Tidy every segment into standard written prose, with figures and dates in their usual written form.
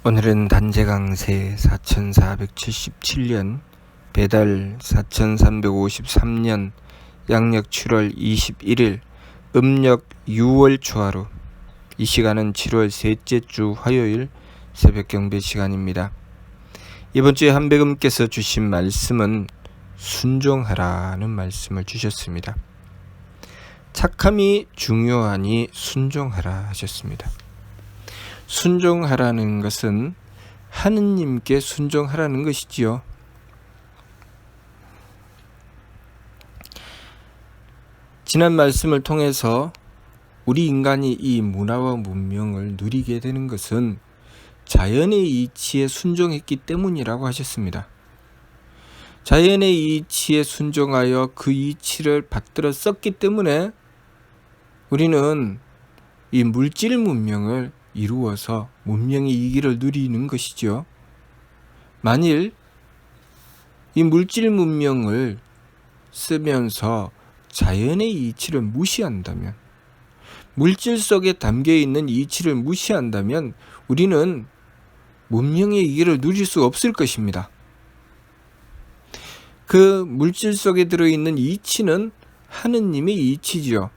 오늘은 단재강세 4477년 배달 4353년 양력 7월 21일 음력 6월 초하루. 이 시간은 7월 셋째 주 화요일 새벽 경배 시간입니다. 이번 주에 한배금께서 주신 말씀은 순종하라는 말씀을 주셨습니다. 착함이 중요하니 순종하라 하셨습니다. 순종하라는 것은 하느님께 순종하라는 것이지요. 지난 말씀을 통해서 우리 인간이 이 문화와 문명을 누리게 되는 것은 자연의 이치에 순종했기 때문이라고 하셨습니다. 자연의 이치에 순종하여 그 이치를 받들어 썼기 때문에 우리는 이 물질 문명을 이루어서 문명의 이기를 누리는 것이죠. 만일 이 물질 문명을 쓰면서 자연의 이치를 무시한다면, 물질 속에 담겨있는 이치를 무시한다면 우리는 문명의 이기를 누릴 수 없을 것입니다. 그 물질 속에 들어있는 이치는 하느님의 이치죠.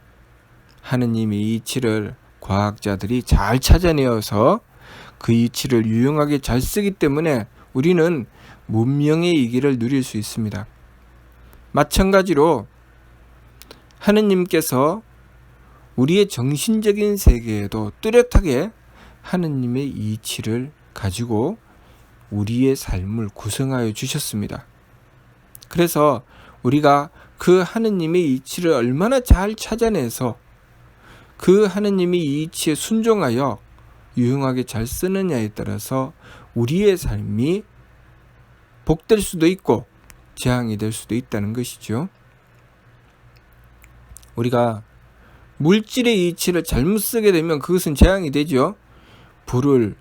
하느님의 이치를 과학자들이 잘 찾아내어서 그 이치를 유용하게 잘 쓰기 때문에 우리는 문명의 이기를 누릴 수 있습니다. 마찬가지로 하느님께서 우리의 정신적인 세계에도 뚜렷하게 하느님의 이치를 가지고 우리의 삶을 구성하여 주셨습니다. 그래서 우리가 그 하느님의 이치를 얼마나 잘 찾아내서 그 하느님의 이치에 순종하여 유용하게 잘 쓰느냐에 따라서 우리의 삶이 복될 수도 있고 재앙이 될 수도 있다는 것이죠. 우리가 물질의 이치를 잘못 쓰게 되면 그것은 재앙이 되죠. 불을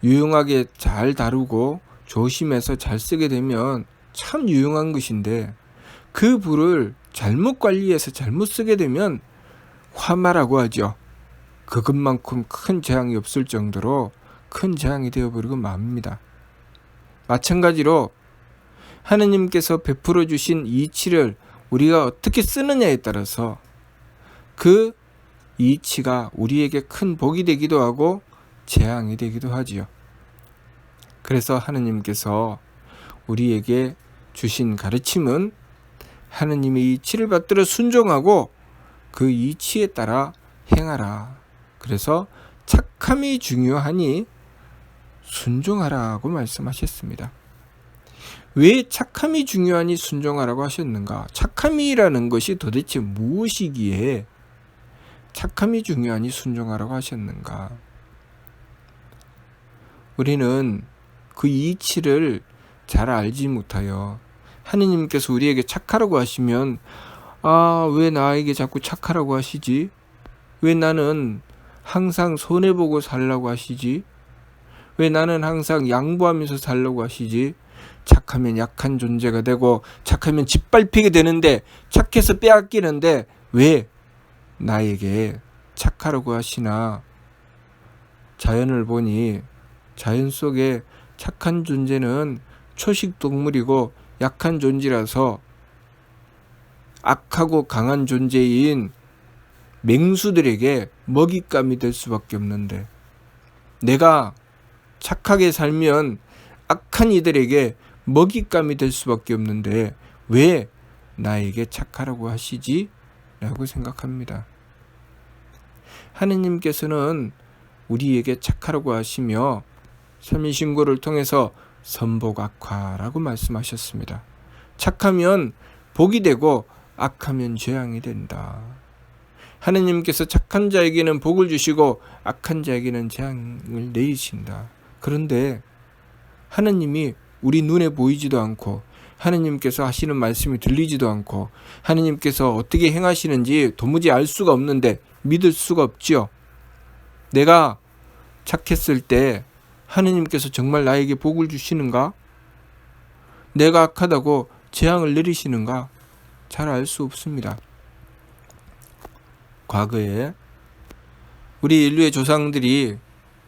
유용하게 잘 다루고 조심해서 잘 쓰게 되면 참 유용한 것인데, 그 불을 잘못 관리해서 잘못 쓰게 되면 화마라고 하죠. 그것만큼 큰 재앙이 없을 정도로 큰 재앙이 되어버리고 맙니다. 마찬가지로 하느님께서 베풀어 주신 이치를 우리가 어떻게 쓰느냐에 따라서 그 이치가 우리에게 큰 복이 되기도 하고 재앙이 되기도 하지요. 그래서 하느님께서 우리에게 주신 가르침은 하느님의 이치를 받들어 순종하고 그 이치에 따라 행하라. 그래서 착함이 중요하니 순종하라고 말씀하셨습니다. 왜 착함이 중요하니 순종하라고 하셨는가? 착함이라는 것이 도대체 무엇이기에 착함이 중요하니 순종하라고 하셨는가? 우리는 그 이치를 잘 알지 못하여 하느님께서 우리에게 착하라고 하시면, 왜 나에게 자꾸 착하라고 하시지? 왜 나는 항상 손해보고 살라고 하시지? 왜 나는 항상 양보하면서 살라고 하시지? 착하면 약한 존재가 되고 착하면 짓밟히게 되는데, 착해서 빼앗기는데 왜 나에게 착하라고 하시나? 자연을 보니 자연 속에 착한 존재는 초식 동물이고 약한 존재라서 악하고 강한 존재인 맹수들에게 먹잇감이 될 수밖에 없는데, 내가 착하게 살면 악한 이들에게 먹잇감이 될 수밖에 없는데 왜 나에게 착하라고 하시지? 라고 생각합니다. 하느님께서는 우리에게 착하라고 하시며 삼위신고를 통해서 선복악화라고 말씀하셨습니다. 착하면 복이 되고 악하면 재앙이 된다. 하느님께서 착한 자에게는 복을 주시고 악한 자에게는 재앙을 내리신다. 그런데 하느님이 우리 눈에 보이지도 않고 하느님께서 하시는 말씀이 들리지도 않고 하느님께서 어떻게 행하시는지 도무지 알 수가 없는데 믿을 수가 없지요. 내가 착했을 때 하느님께서 정말 나에게 복을 주시는가? 내가 악하다고 재앙을 내리시는가? 잘 알 수 없습니다. 과거에 우리 인류의 조상들이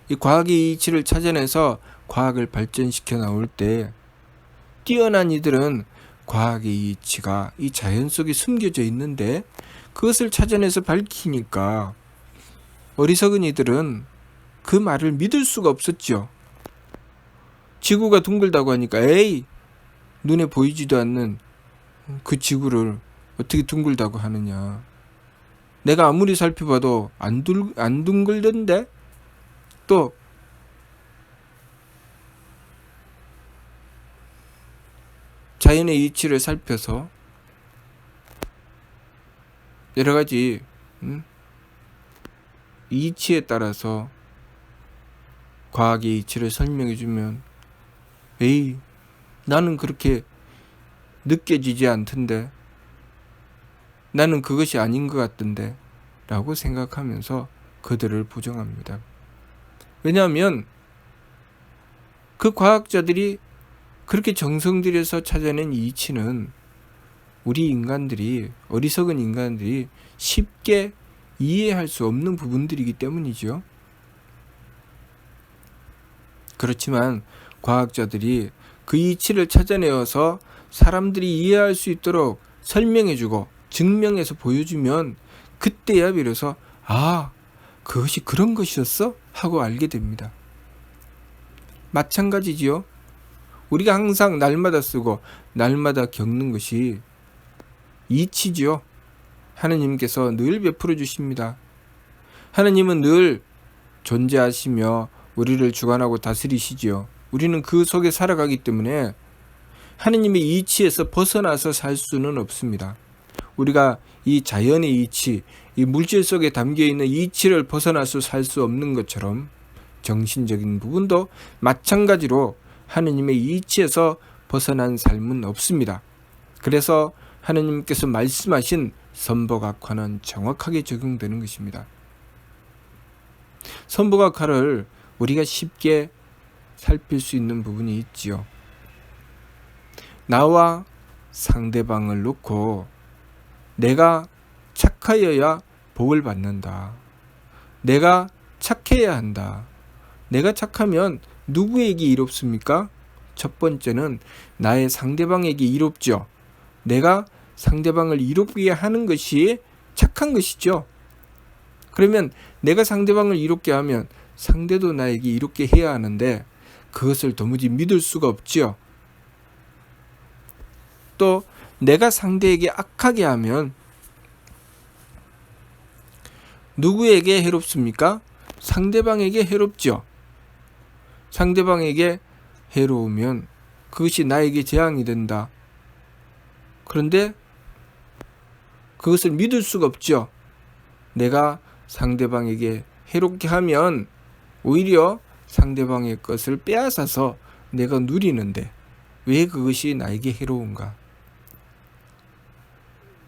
이 과학의 이치를 찾아내서 과학을 발전시켜 나올 때 뛰어난 이들은 과학의 이치가 이 자연 속에 숨겨져 있는데 그것을 찾아내서 밝히니까 어리석은 이들은 그 말을 믿을 수가 없었죠. 지구가 둥글다고 하니까 에이, 눈에 보이지도 않는 그 지구를 어떻게 둥글다고 하느냐. 내가 아무리 살펴봐도 안 둥글던데? 또 자연의 이치를 살펴서 여러 가지 이치에 따라서 과학의 이치를 설명해 주면 에이, 나는 그렇게 느껴지지 않던데, 나는 그것이 아닌 것 같던데 라고 생각하면서 그들을 부정합니다. 왜냐하면 그 과학자들이 그렇게 정성 들여서 찾아낸 이치는 우리 인간들이, 어리석은 인간들이 쉽게 이해할 수 없는 부분들이기 때문이죠. 그렇지만 과학자들이 그 이치를 찾아내어서 사람들이 이해할 수 있도록 설명해주고 증명해서 보여주면 그때야 비로소 아, 그것이 그런 것이었어? 하고 알게 됩니다. 마찬가지지요. 우리가 항상 날마다 쓰고 날마다 겪는 것이 이치지요. 하느님께서 늘 베풀어 주십니다. 하느님은 늘 존재하시며 우리를 주관하고 다스리시지요. 우리는 그 속에 살아가기 때문에 하느님의 이치에서 벗어나서 살 수는 없습니다. 우리가 이 자연의 이치, 이 물질 속에 담겨있는 이치를 벗어나서 살 수 없는 것처럼 정신적인 부분도 마찬가지로 하느님의 이치에서 벗어난 삶은 없습니다. 그래서 하느님께서 말씀하신 선복악화는 정확하게 적용되는 것입니다. 선복악화를 우리가 쉽게 살필 수 있는 부분이 있지요. 나와 상대방을 놓고 내가 착하여야 복을 받는다. 내가 착해야 한다. 내가 착하면 누구에게 이롭습니까? 첫 번째는 나의 상대방에게 이롭죠. 내가 상대방을 이롭게 하는 것이 착한 것이죠. 그러면 내가 상대방을 이롭게 하면 상대도 나에게 이롭게 해야 하는데 그것을 도무지 믿을 수가 없죠. 또 내가 상대에게 악하게 하면 누구에게 해롭습니까? 상대방에게 해롭죠. 상대방에게 해로우면 그것이 나에게 재앙이 된다. 그런데 그것을 믿을 수가 없죠. 내가 상대방에게 해롭게 하면 오히려 상대방의 것을 빼앗아서 내가 누리는데 왜 그것이 나에게 해로운가?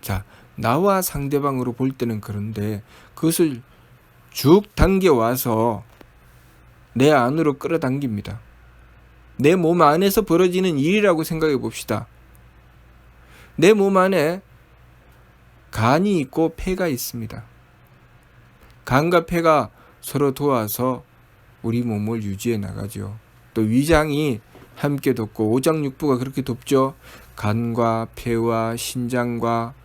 자, 나와 상대방으로 볼 때는 그런데 그것을 쭉 당겨와서 내 안으로 끌어당깁니다. 내 몸 안에서 벌어지는 일이라고 생각해 봅시다. 내 몸 안에 간이 있고 폐가 있습니다. 간과 폐가 서로 도와서 우리 몸을 유지해 나가죠. 또 위장이 함께 돕고 오장육부가 그렇게 돕죠. 간과 폐와 신장과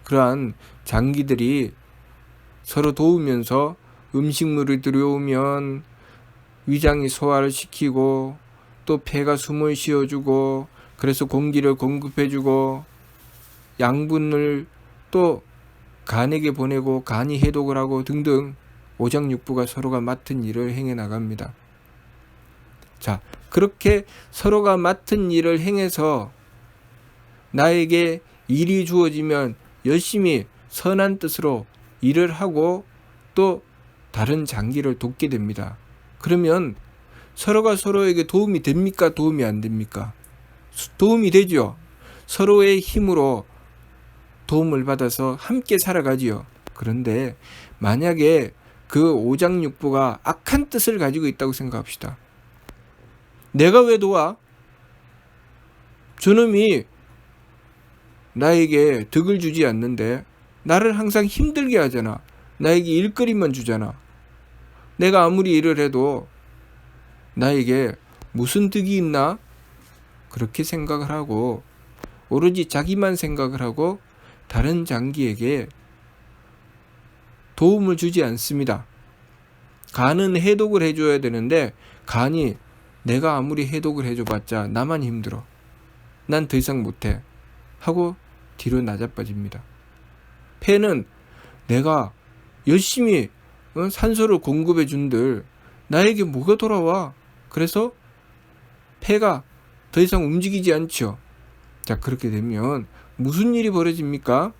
그러한 장기들이 서로 도우면서 음식물이 들어오면 위장이 소화를 시키고 또 폐가 숨을 쉬어주고 그래서 공기를 공급해주고 양분을 또 간에게 보내고 간이 해독을 하고 등등 오장육부가 서로가 맡은 일을 행해 나갑니다. 자, 그렇게 서로가 맡은 일을 행해서 나에게 일이 주어지면 열심히 선한 뜻으로 일을 하고 또 다른 장기를 돕게 됩니다. 그러면 서로가 서로에게 도움이 됩니까? 도움이 안 됩니까? 도움이 되죠. 서로의 힘으로 도움을 받아서 함께 살아가지요. 그런데 만약에 그 오장육부가 악한 뜻을 가지고 있다고 생각합시다. 내가 왜 도와? 저놈이 나에게 덕을 주지 않는데 나를 항상 힘들게 하잖아. 나에게 일거리만 주잖아. 내가 아무리 일을 해도 나에게 무슨 득이 있나? 그렇게 생각을 하고 오로지 자기만 생각을 하고 다른 장기에게 도움을 주지 않습니다. 간은 해독을 해줘야 되는데 간이 내가 아무리 해독을 해줘봤자 나만 힘들어. 난 더 이상 못해. 하고 뒤로 낮아빠집니다. 폐는 내가 열심히 산소를 공급해 준들 나에게 뭐가 돌아와? 그래서 폐가 더 이상 움직이지 않죠. 자, 그렇게 되면 무슨 일이 벌어집니까?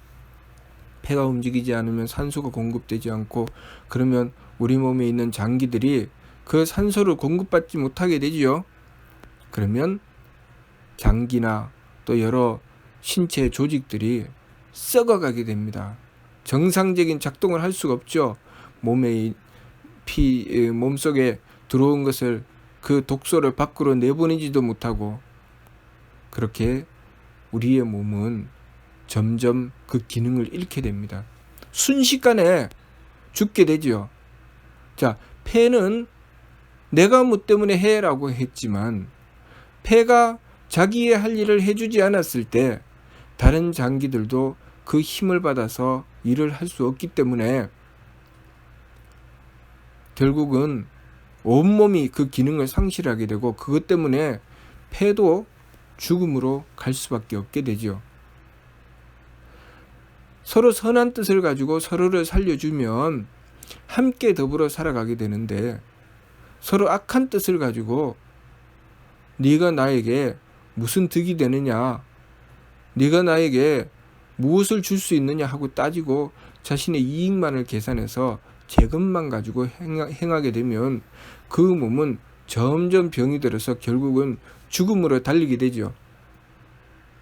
폐가 움직이지 않으면 산소가 공급되지 않고 그러면 우리 몸에 있는 장기들이 그 산소를 공급받지 못하게 되지요. 그러면 장기나 또 여러 신체 조직들이 썩어가게 됩니다. 정상적인 작동을 할 수가 없죠. 몸속에 들어온 것을 그 독소를 밖으로 내보내지도 못하고 그렇게 우리의 몸은 점점 그 기능을 잃게 됩니다. 순식간에 죽게 되죠. 자, 폐는 내가 뭐 때문에 해라고 했지만 폐가 자기의 할 일을 해주지 않았을 때 다른 장기들도 그 힘을 받아서 일을 할 수 없기 때문에 결국은 온몸이 그 기능을 상실하게 되고 그것 때문에 폐도 죽음으로 갈 수밖에 없게 되죠. 서로 선한 뜻을 가지고 서로를 살려주면 함께 더불어 살아가게 되는데 서로 악한 뜻을 가지고 네가 나에게 무슨 득이 되느냐, 네가 나에게 무엇을 줄 수 있느냐 하고 따지고 자신의 이익만을 계산해서 제 것만 가지고 행하게 되면 그 몸은 점점 병이 들어서 결국은 죽음으로 달리게 되죠.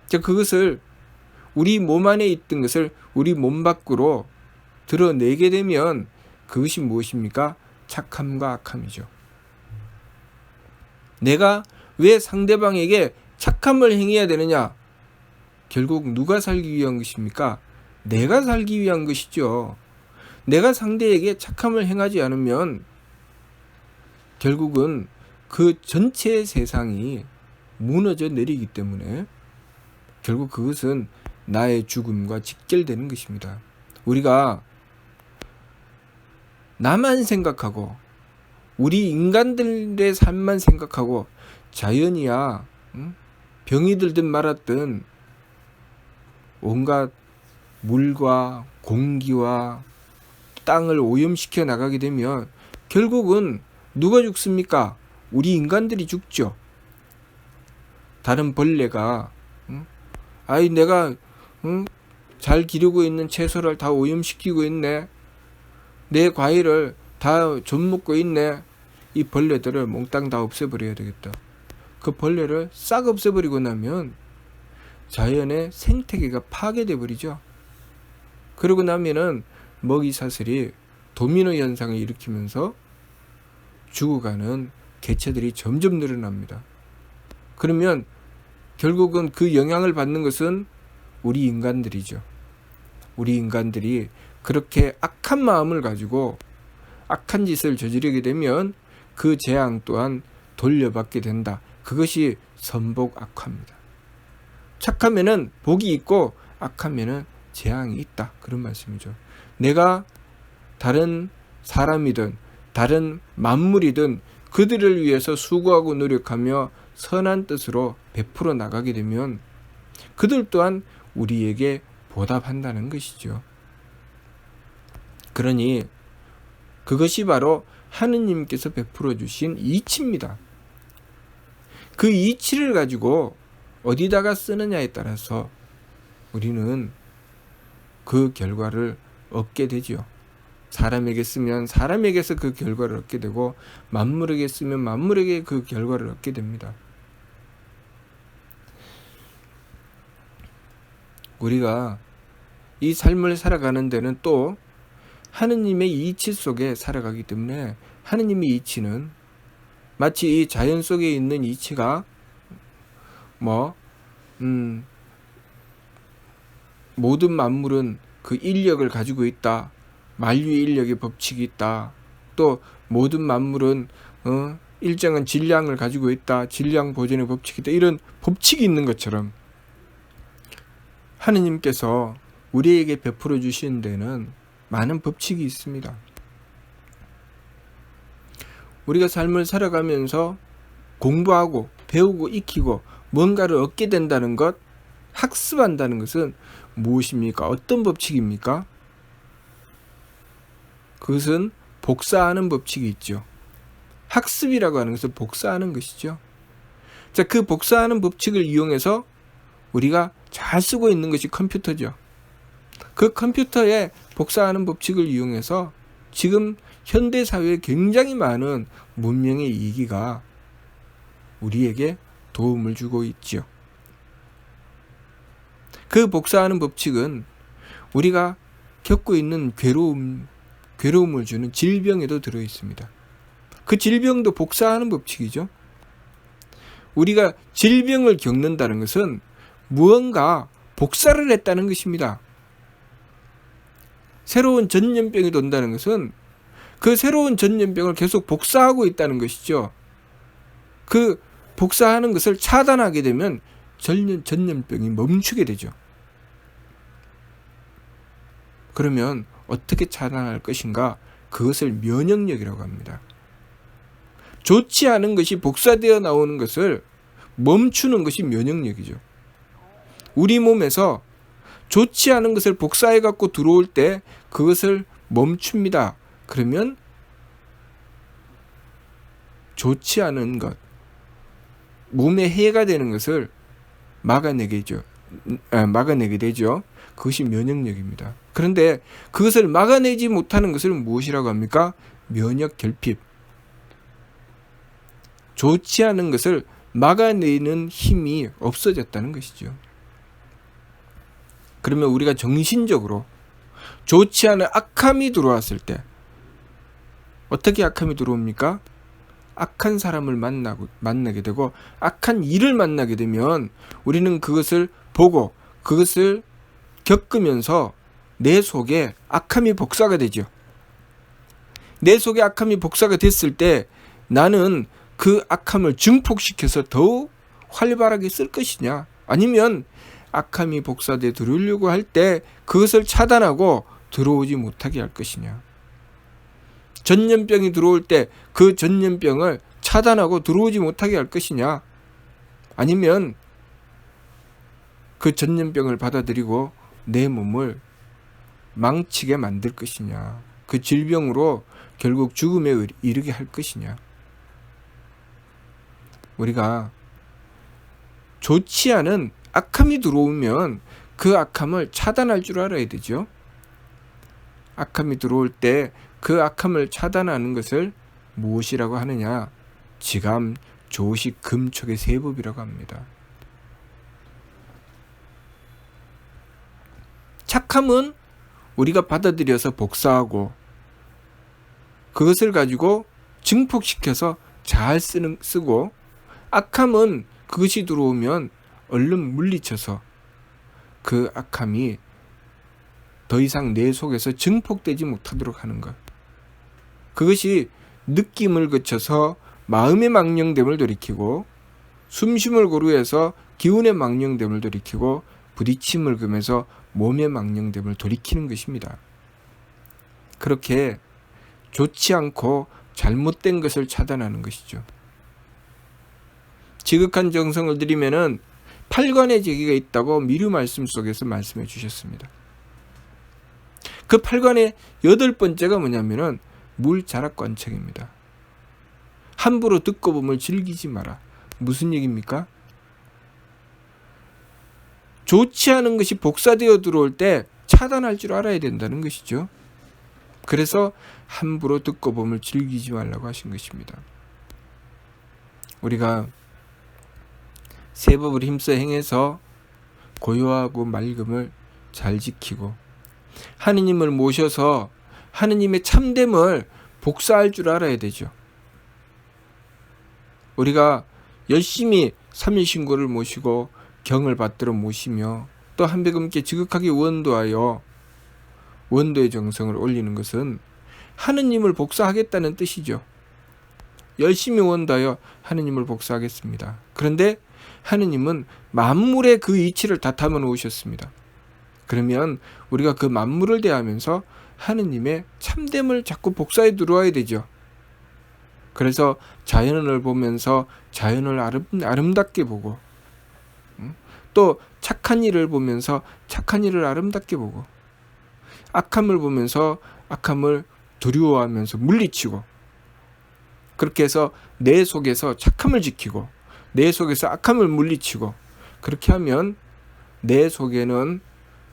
자, 그것을 우리 몸 안에 있던 것을 우리 몸 밖으로 드러내게 되면 그것이 무엇입니까? 착함과 악함이죠. 내가 왜 상대방에게 착함을 행해야 되느냐? 결국 누가 살기 위한 것입니까? 내가 살기 위한 것이죠. 내가 상대에게 착함을 행하지 않으면 결국은 그 전체 세상이 무너져 내리기 때문에 결국 그것은 나의 죽음과 직결되는 것입니다. 우리가 나만 생각하고 우리 인간들의 삶만 생각하고 자연이야 병이 들든 말았든 온갖 물과 공기와 땅을 오염시켜 나가게 되면 결국은 누가 죽습니까? 우리 인간들이 죽죠. 다른 벌레가 아이 내가 잘 기르고 있는 채소를 다 오염시키고 있네. 내 과일을 다 좀먹고 있네. 이 벌레들을 몽땅 다 없애버려야 되겠다. 그 벌레를 싹 없애버리고 나면 자연의 생태계가 파괴돼 버리죠. 그러고 나면은 먹이 사슬이 도미노 현상을 일으키면서 죽어가는 개체들이 점점 늘어납니다. 그러면 결국은 그 영향을 받는 것은 우리 인간들이죠. 우리 인간들이 그렇게 악한 마음을 가지고 악한 짓을 저지르게 되면 그 재앙 또한 돌려받게 된다. 그것이 선복악화입니다. 착하면은 복이 있고 악하면은 재앙이 있다. 그런 말씀이죠. 내가 다른 사람이든 다른 만물이든 그들을 위해서 수고하고 노력하며 선한 뜻으로 베풀어 나가게 되면 그들 또한 우리에게 보답한다는 것이죠. 그러니 그것이 바로 하느님께서 베풀어 주신 이치입니다. 그 이치를 가지고 어디다가 쓰느냐에 따라서 우리는 그 결과를 얻게 되죠. 사람에게 쓰면 사람에게서 그 결과를 얻게 되고 만물에게 쓰면 만물에게 그 결과를 얻게 됩니다. 우리가 이 삶을 살아가는 데는 또 하느님의 이치 속에 살아가기 때문에 하느님의 이치는 마치 이 자연 속에 있는 이치가 모든 만물은 그 인력을 가지고 있다. 만유의 인력의 법칙이 있다. 또 모든 만물은 일정한 질량을 가지고 있다, 질량 보존의 법칙이다, 이런 법칙이 있는 것처럼 하느님께서 우리에게 베풀어 주신 데는 많은 법칙이 있습니다. 우리가 삶을 살아가면서 공부하고 배우고 익히고 뭔가를 얻게 된다는 것, 학습한다는 것은 무엇입니까? 어떤 법칙입니까? 그것은 복사하는 법칙이 있죠. 학습이라고 하는 것은 복사하는 것이죠. 자, 그 복사하는 법칙을 이용해서 우리가 잘 쓰고 있는 것이 컴퓨터죠. 그 컴퓨터의 복사하는 법칙을 이용해서 지금 현대 사회에 굉장히 많은 문명의 이기가 우리에게 도움을 주고 있지요. 그 복사하는 법칙은 우리가 겪고 있는 괴로움을 주는 질병에도 들어 있습니다. 그 질병도 복사하는 법칙이죠. 우리가 질병을 겪는다는 것은 무언가 복사를 했다는 것입니다. 새로운 전염병이 돈다는 것은 그 새로운 전염병을 계속 복사하고 있다는 것이죠. 그 복사하는 것을 차단하게 되면 전염병이 멈추게 되죠. 그러면 어떻게 차단할 것인가? 그것을 면역력이라고 합니다. 좋지 않은 것이 복사되어 나오는 것을 멈추는 것이 면역력이죠. 우리 몸에서 좋지 않은 것을 복사해 갖고 들어올 때 그것을 멈춥니다. 그러면 좋지 않은 것, 몸에 해가 되는 것을 막아내게 되죠. 그것이 면역력입니다. 그런데 그것을 막아내지 못하는 것을 무엇이라고 합니까? 면역 결핍. 좋지 않은 것을 막아내는 힘이 없어졌다는 것이죠. 그러면 우리가 정신적으로 좋지 않은 악함이 들어왔을 때 어떻게 악함이 들어옵니까? 악한 사람을 만나게 되고 악한 일을 만나게 되면 우리는 그것을 보고 그것을 겪으면서 내 속에 악함이 복사가 되죠. 내 속에 악함이 복사가 됐을 때 나는 그 악함을 증폭시켜서 더욱 활발하게 쓸 것이냐, 아니면 악함이 복사돼 들어오려고 할 때 그것을 차단하고 들어오지 못하게 할 것이냐. 전염병이 들어올 때 그 전염병을 차단하고 들어오지 못하게 할 것이냐, 아니면 그 전염병을 받아들이고 내 몸을 망치게 만들 것이냐, 그 질병으로 결국 죽음에 이르게 할 것이냐. 우리가 좋지 않은 악함이 들어오면 그 악함을 차단할 줄 알아야 되죠. 악함이 들어올 때 그 악함을 차단하는 것을 무엇이라고 하느냐? 지감, 조식, 금촉의 세법이라고 합니다. 착함은 우리가 받아들여서 복사하고 그것을 가지고 증폭시켜서 잘 쓰고, 악함은 그것이 들어오면 얼른 물리쳐서 그 악함이 더 이상 내 속에서 증폭되지 못하도록 하는 것. 그것이 느낌을 거쳐서 마음의 망령됨을 돌이키고, 숨쉼을 고루해서 기운의 망령됨을 돌이키고, 부딪힘을 금해서 몸의 망령됨을 돌이키는 것입니다. 그렇게 좋지 않고 잘못된 것을 차단하는 것이죠. 지극한 정성을 들이면은 8관의 제기가 있다고 미류 말씀 속에서 말씀해 주셨습니다. 그 8관의 8번째가 뭐냐면은 물자락관청입니다. 함부로 듣고 보면 즐기지 마라. 무슨 얘기입니까? 좋지 않은 것이 복사되어 들어올 때 차단할 줄 알아야 된다는 것이죠. 그래서 함부로 듣고 보면 즐기지 말라고 하신 것입니다. 우리가 세법을 힘써 행해서 고요하고 맑음을 잘 지키고 하느님을 모셔서 하느님의 참됨을 복사할 줄 알아야 되죠. 우리가 열심히 삼일신고를 모시고 경을 받들어 모시며 또 한백음께 지극하게 원도하여 원도의 정성을 올리는 것은 하느님을 복사하겠다는 뜻이죠. 열심히 원다여 하느님을 복사하겠습니다. 그런데 하느님은 만물의 그 이치를 다 담아 놓으셨습니다. 그러면 우리가 그 만물을 대하면서 하느님의 참됨을 자꾸 복사해 들어와야 되죠. 그래서 자연을 보면서 자연을 아름답게 보고, 또 착한 일을 보면서 착한 일을 아름답게 보고, 악함을 보면서 악함을 두려워하면서 물리치고, 그렇게 해서 내 속에서 착함을 지키고 내 속에서 악함을 물리치고, 그렇게 하면 내 속에는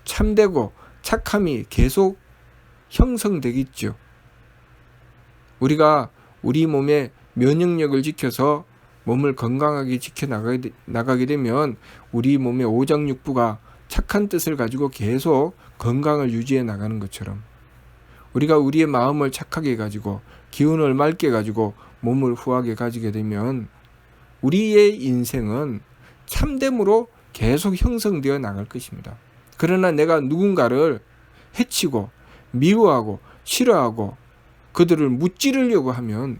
참되고 착함이 계속 형성되겠죠. 우리가 우리 몸의 면역력을 지켜서 몸을 건강하게 지켜나가게 되면 우리 몸의 오장육부가 착한 뜻을 가지고 계속 건강을 유지해 나가는 것처럼, 우리가 우리의 마음을 착하게 가지고 기운을 맑게 가지고 몸을 후하게 가지게 되면 우리의 인생은 참됨으로 계속 형성되어 나갈 것입니다. 그러나 내가 누군가를 해치고 미워하고 싫어하고 그들을 무찌르려고 하면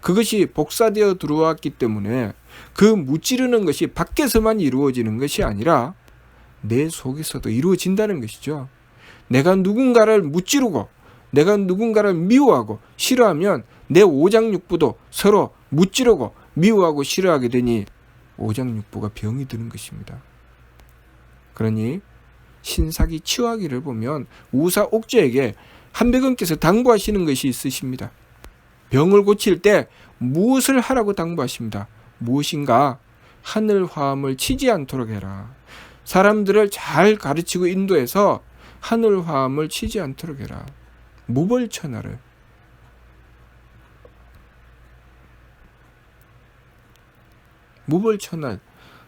그것이 복사되어 들어왔기 때문에 그 무찌르는 것이 밖에서만 이루어지는 것이 아니라 내 속에서도 이루어진다는 것이죠. 내가 누군가를 무찌르고 내가 누군가를 미워하고 싫어하면 내 오장육부도 서로 무찌르고 미워하고 싫어하게 되니 오장육부가 병이 드는 것입니다. 그러니 신사기 치화기를 보면 우사 옥저에게 한백원께서 당부하시는 것이 있으십니다. 병을 고칠 때 무엇을 하라고 당부하십니다. 무엇인가? 하늘 화음을 치지 않도록 해라. 사람들을 잘 가르치고 인도해서 하늘 화음을 치지 않도록 해라. 무벌천하를. 무벌천하,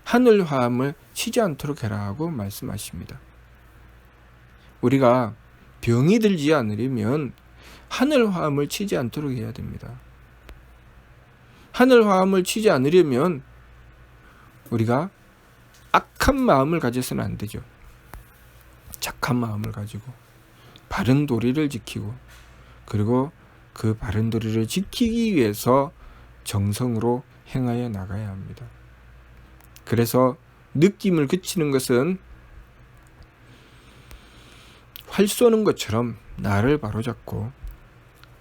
하늘 화음을 치지 않도록 해라 하고 말씀하십니다. 우리가 병이 들지 않으려면 하늘 화음을 치지 않도록 해야 됩니다. 하늘 화음을 치지 않으려면 우리가 악한 마음을 가져서는 안 되죠. 착한 마음을 가지고 바른 도리를 지키고, 그리고 그 바른 도리를 지키기 위해서 정성으로 행하여 나가야 합니다. 그래서 느낌을 그치는 것은 활 쏘는 것처럼 나를 바로잡고,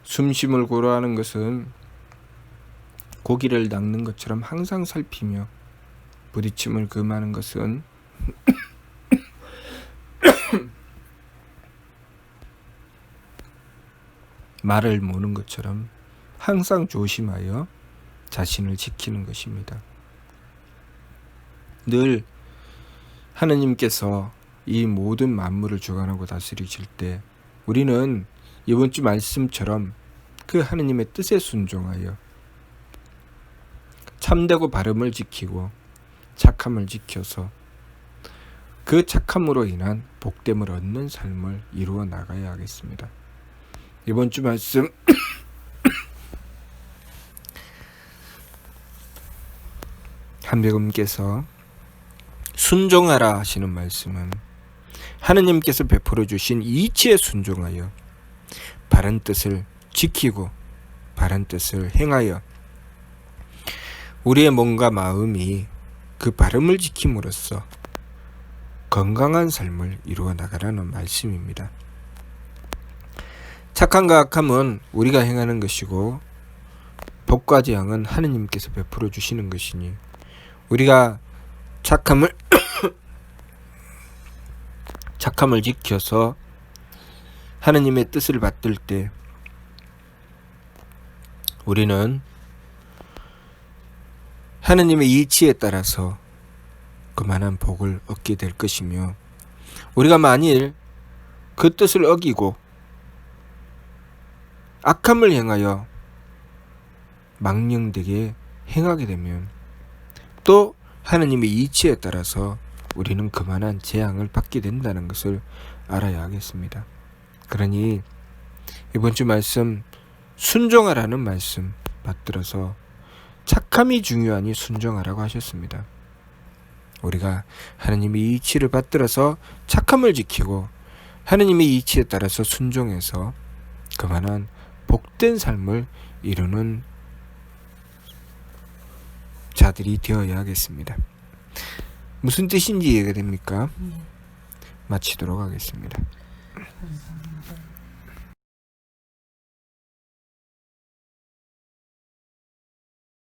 숨쉼을 고려하는 것은 고기를 낚는 것처럼 항상 살피며, 부딪힘을 금하는 것은 말을 모는 것처럼 항상 조심하여 자신을 지키는 것입니다. 늘 하느님께서 이 모든 만물을 주관하고 다스리실 때 우리는 이번 주 말씀처럼 그 하느님의 뜻에 순종하여 참되고 바름을 지키고 착함을 지켜서 그 착함으로 인한 복됨을 얻는 삶을 이루어 나가야 하겠습니다. 이번 주 말씀 한백음께서 순종하라 하시는 말씀은 하느님께서 베풀어 주신 이치에 순종하여 바른 뜻을 지키고 바른 뜻을 행하여 우리의 몸과 마음이 그 바름을 지킴으로써 건강한 삶을 이루어 나가라는 말씀입니다. 착함과 악함은 우리가 행하는 것이고 복과 재앙은 하느님께서 베풀어 주시는 것이니 우리가 착함을 지켜서 하느님의 뜻을 받들 때 우리는 하느님의 이치에 따라서 그만한 복을 얻게 될 것이며, 우리가 만일 그 뜻을 어기고 악함을 행하여 망령되게 행하게 되면 또 하느님의 이치에 따라서 우리는 그만한 재앙을 받게 된다는 것을 알아야 하겠습니다. 그러니 이번 주 말씀 순종하라는 말씀 받들어서 착함이 중요하니 순종하라고 하셨습니다. 우리가 하느님의 이치를 받들어서 착함을 지키고 하느님의 이치에 따라서 순종해서 그만한 복된 삶을 이루는 자들이 되어야 하겠습니다. 무슨 뜻인지 이해가 됩니까? 마치도록 하겠습니다. 감사합니다.